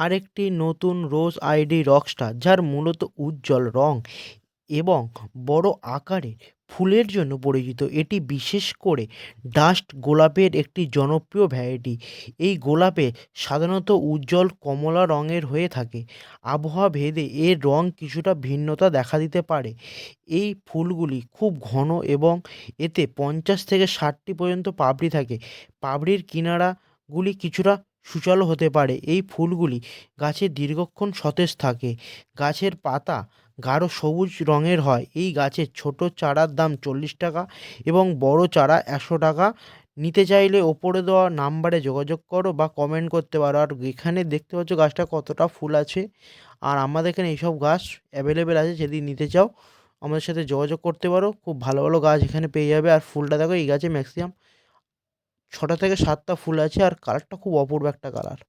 আরেকটি নতুন রোজ ID Rockstar, যার মূলত উজ্জ্বল রং এবং বড় আকারে ফুলের জন্য পরিচিত। এটি বিশেষ করে ডাস্ট গোলাপের একটি জনপ্রিয় ভ্যারাইটি। এই গোলাপে সাধারণত উজ্জ্বল কমলা রঙের হয়ে থাকে। আবহাওয়া ভেদে এর রং কিছুটা ভিন্নতা দেখা দিতে পারে। এই ফুলগুলি খুব ঘন এবং এতে 50 থেকে 60টি পর্যন্ত পাপড়ি থাকে। পাপড়ির কিনারাগুলি কিছুটা সূচালো হতে পারে। এই ফুলগুলি গাছে দীর্ঘক্ষণ সতেজ থাকে। গাছের পাতা গাঢ় সবুজ রঙের হয়। এই গাছের ছোট চারার দাম 40 টাকা এবং বড় চারা 100 টাকা। নিতে চাইলে ওপরে দেওয়া নাম্বারে যোগাযোগ করো বা কমেন্ট করতে পারো। আর এখানে দেখতে পাচ্ছ গাছটা কতটা ফুল আছে। আর আমাদের এখানে এইসব গাছ অ্যাভেলেবেল আছে, যদি নিতে চাও আমাদের সাথে যোগাযোগ করতে পারো। খুব ভালো ভালো গাছ এখানে পেয়ে যাবে। আর ফুলটা দেখো, এই গাছে ম্যাক্সিমাম 6টা থেকে 7টা ফুল আছে আর কালারটা খুব অপূর্ব একটা কালার।